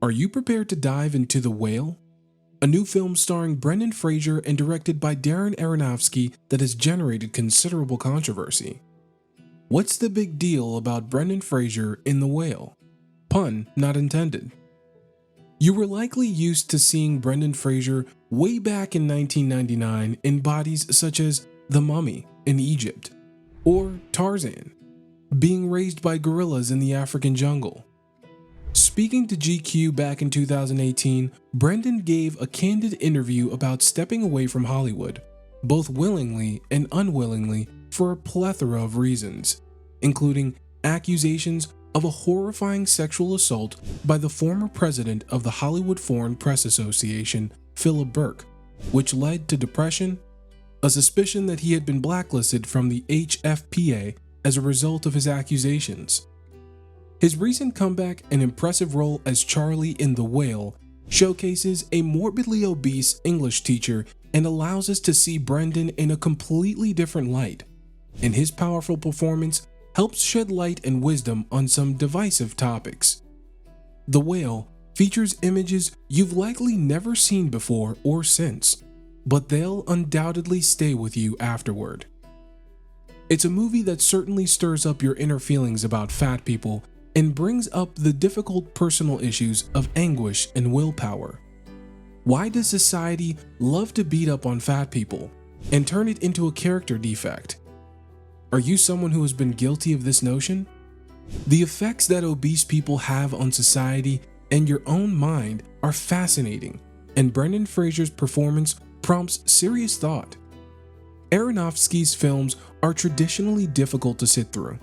Are you prepared to dive into The Whale? A new film starring Brendan Fraser and directed by Darren Aronofsky that has generated considerable controversy. What's the big deal about Brendan Fraser in The Whale? Pun not intended. You were likely used to seeing Brendan Fraser way back in 1999 in bodies such as The Mummy in Egypt, or Tarzan, being raised by gorillas in the African jungle. Speaking to GQ back in 2018, Brendan gave a candid interview about stepping away from Hollywood, both willingly and unwillingly for a plethora of reasons, including accusations of a horrifying sexual assault by the former president of the Hollywood Foreign Press Association, Philip Burke, which led to depression, a suspicion that he had been blacklisted from the HFPA as a result of his accusations. His recent comeback and impressive role as Charlie in The Whale showcases a morbidly obese English teacher and allows us to see Brendan in a completely different light, and his powerful performance helps shed light and wisdom on some divisive topics. The Whale features images you've likely never seen before or since, but they'll undoubtedly stay with you afterward. It's a movie that certainly stirs up your inner feelings about fat people and brings up the difficult personal issues of anguish and willpower. Why does society love to beat up on fat people and turn it into a character defect? Are you someone who has been guilty of this notion? The effects that obese people have on society and your own mind are fascinating, and Brendan Fraser's performance prompts serious thought. Aronofsky's films are traditionally difficult to sit through,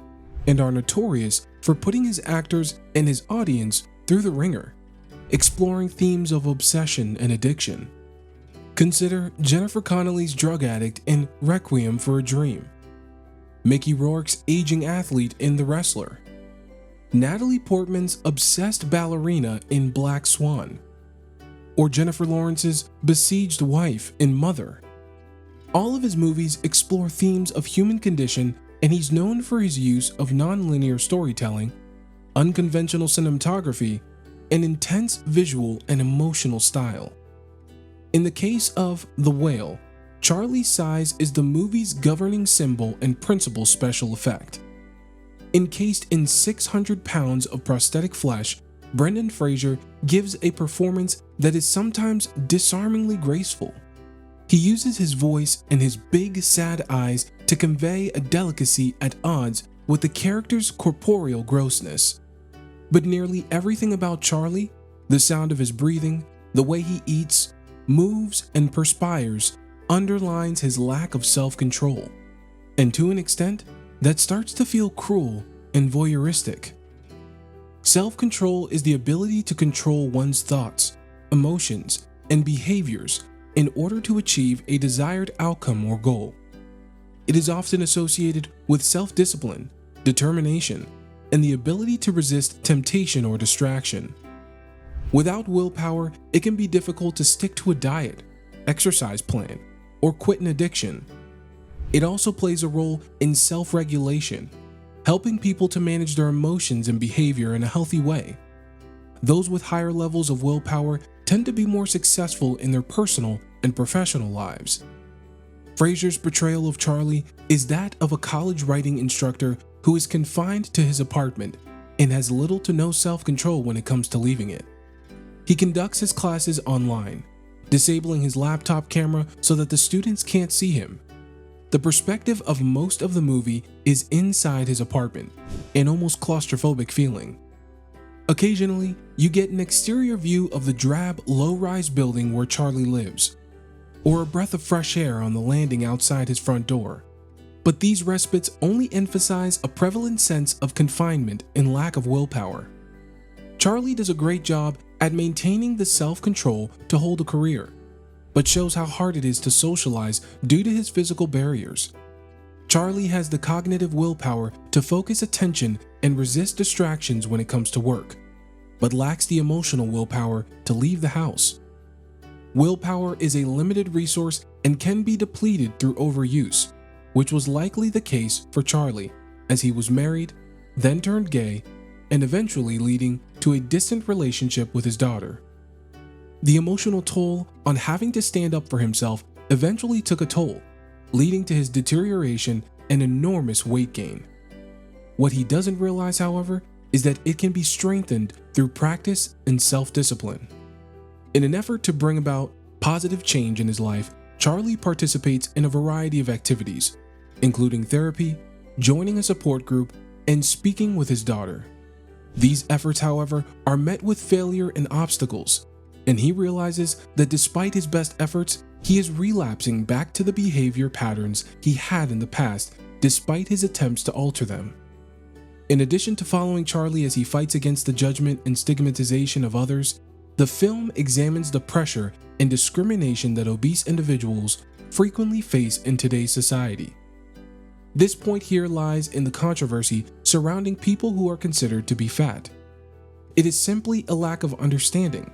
and are notorious for putting his actors and his audience through the ringer, exploring themes of obsession and addiction. Consider Jennifer Connelly's drug addict in Requiem for a Dream, Mickey Rourke's aging athlete in The Wrestler, Natalie Portman's obsessed ballerina in Black Swan, or Jennifer Lawrence's besieged wife in Mother. All of his movies explore themes of human condition, and he's known for his use of non-linear storytelling, unconventional cinematography, and intense visual and emotional style. In the case of The Whale, Charlie's size is the movie's governing symbol and principal special effect. Encased in 600 pounds of prosthetic flesh, Brendan Fraser gives a performance that is sometimes disarmingly graceful. He uses his voice and his big, sad eyes to convey a delicacy at odds with the character's corporeal grossness. But nearly everything about Charlie, the sound of his breathing, the way he eats, moves, and perspires, underlines his lack of self-control, and to an extent, that starts to feel cruel and voyeuristic. Self-control is the ability to control one's thoughts, emotions, and behaviors in order to achieve a desired outcome or goal. It is often associated with self-discipline, determination, and the ability to resist temptation or distraction. Without willpower, it can be difficult to stick to a diet, exercise plan, or quit an addiction. It also plays a role in self-regulation, helping people to manage their emotions and behavior in a healthy way. Those with higher levels of willpower tend to be more successful in their personal and professional lives. Fraser's portrayal of Charlie is that of a college writing instructor who is confined to his apartment and has little to no self-control when it comes to leaving it. He conducts his classes online, disabling his laptop camera so that the students can't see him. The perspective of most of the movie is inside his apartment, an almost claustrophobic feeling. Occasionally, you get an exterior view of the drab, low-rise building where Charlie lives, or a breath of fresh air on the landing outside his front door. But these respites only emphasize a prevalent sense of confinement and lack of willpower. Charlie does a great job at maintaining the self-control to hold a career, but shows how hard it is to socialize due to his physical barriers. Charlie has the cognitive willpower to focus attention and resist distractions when it comes to work, but lacks the emotional willpower to leave the house. Willpower is a limited resource and can be depleted through overuse, which was likely the case for Charlie, as he was married, then turned gay, and eventually leading to a distant relationship with his daughter. The emotional toll on having to stand up for himself eventually took a toll, leading to his deterioration and enormous weight gain. What he doesn't realize, however, is that it can be strengthened through practice and self-discipline. In an effort to bring about positive change in his life, Charlie participates in a variety of activities, including therapy, joining a support group, and speaking with his daughter. These efforts, however, are met with failure and obstacles, and he realizes that despite his best efforts, he is relapsing back to the behavior patterns he had in the past despite his attempts to alter them. In addition to following Charlie as he fights against the judgment and stigmatization of others, the film examines the pressure and discrimination that obese individuals frequently face in today's society. This point here lies in the controversy surrounding people who are considered to be fat. It is simply a lack of understanding.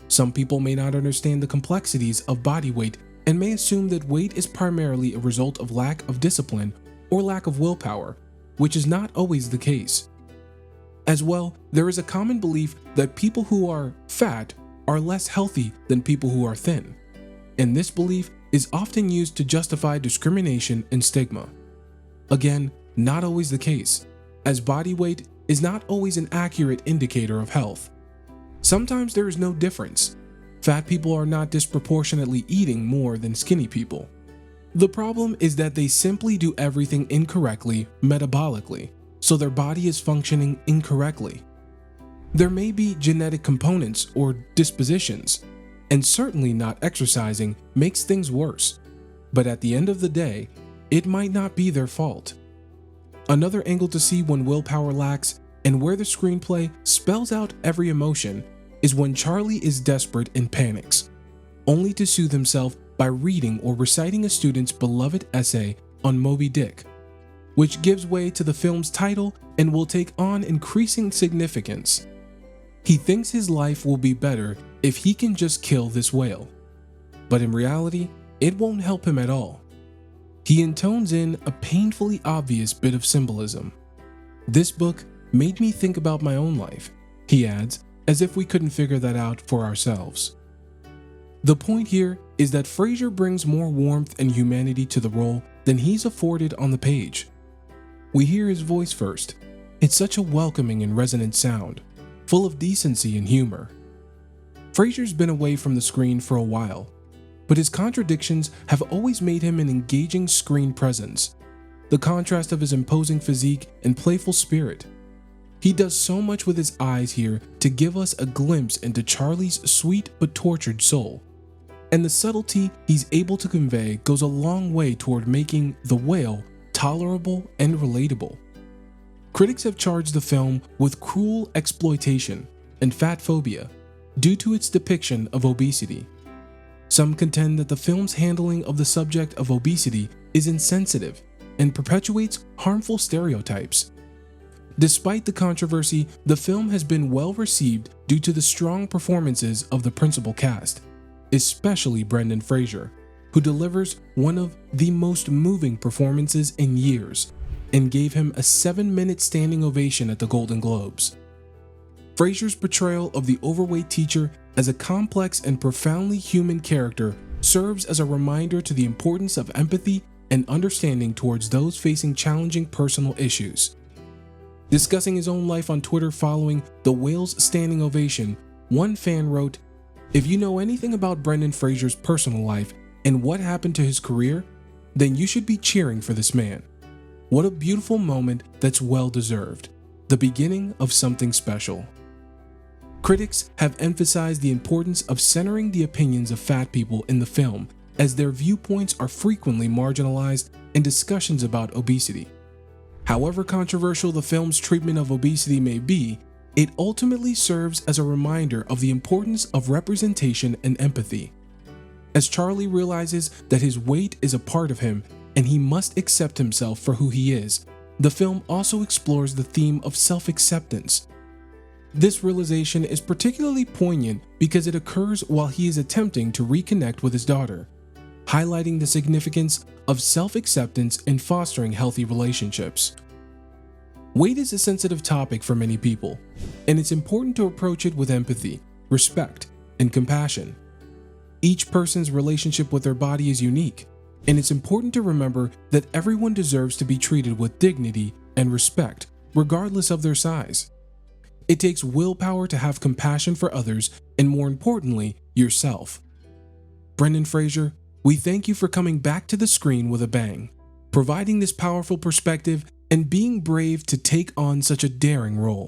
Some people may not understand the complexities of body weight and may assume that weight is primarily a result of lack of discipline or lack of willpower, which is not always the case. As well, there is a common belief that people who are fat are less healthy than people who are thin, and this belief is often used to justify discrimination and stigma. Again, not always the case, as body weight is not always an accurate indicator of health. Sometimes there is no difference. Fat people are not disproportionately eating more than skinny people. The problem is that they simply do everything incorrectly metabolically, so their body is functioning incorrectly. There may be genetic components or dispositions, and certainly not exercising makes things worse, but at the end of the day, it might not be their fault. Another angle to see when willpower lacks and where the screenplay spells out every emotion is when Charlie is desperate and panics, only to soothe himself by reading or reciting a student's beloved essay on Moby Dick, which gives way to the film's title and will take on increasing significance. He thinks his life will be better if he can just kill this whale, but in reality, it won't help him at all. He intones in a painfully obvious bit of symbolism. "This book made me think about my own life," he adds, as if we couldn't figure that out for ourselves. The point here is that Fraser brings more warmth and humanity to the role than he's afforded on the page. We hear his voice first. It's such a welcoming and resonant sound, full of decency and humor. Fraser's been away from the screen for a while, but his contradictions have always made him an engaging screen presence. The contrast of his imposing physique and playful spirit. He does so much with his eyes here to give us a glimpse into Charlie's sweet but tortured soul. And the subtlety he's able to convey goes a long way toward making the whale tolerable and relatable. Critics have charged the film with cruel exploitation and fat phobia due to its depiction of obesity. Some contend that the film's handling of the subject of obesity is insensitive and perpetuates harmful stereotypes. Despite the controversy, the film has been well received due to the strong performances of the principal cast, especially Brendan Fraser, who delivers one of the most moving performances in years and gave him a 7-minute standing ovation at the Golden Globes. Fraser's portrayal of the overweight teacher as a complex and profoundly human character serves as a reminder to the importance of empathy and understanding towards those facing challenging personal issues. Discussing his own life on Twitter following the whale's standing ovation, one fan wrote, "If you know anything about Brendan Fraser's personal life and what happened to his career, then you should be cheering for this man. What a beautiful moment that's well deserved. The beginning of something special." Critics have emphasized the importance of centering the opinions of fat people in the film, as their viewpoints are frequently marginalized in discussions about obesity. However controversial the film's treatment of obesity may be, it ultimately serves as a reminder of the importance of representation and empathy. As Charlie realizes that his weight is a part of him and he must accept himself for who he is, the film also explores the theme of self-acceptance. This realization is particularly poignant because it occurs while he is attempting to reconnect with his daughter, highlighting the significance of self-acceptance in fostering healthy relationships. Weight is a sensitive topic for many people, and it's important to approach it with empathy, respect, and compassion. Each person's relationship with their body is unique, and it's important to remember that everyone deserves to be treated with dignity and respect, regardless of their size. It takes willpower to have compassion for others and, more importantly, yourself. Brendan Fraser, we thank you for coming back to the screen with a bang, providing this powerful perspective and being brave to take on such a daring role.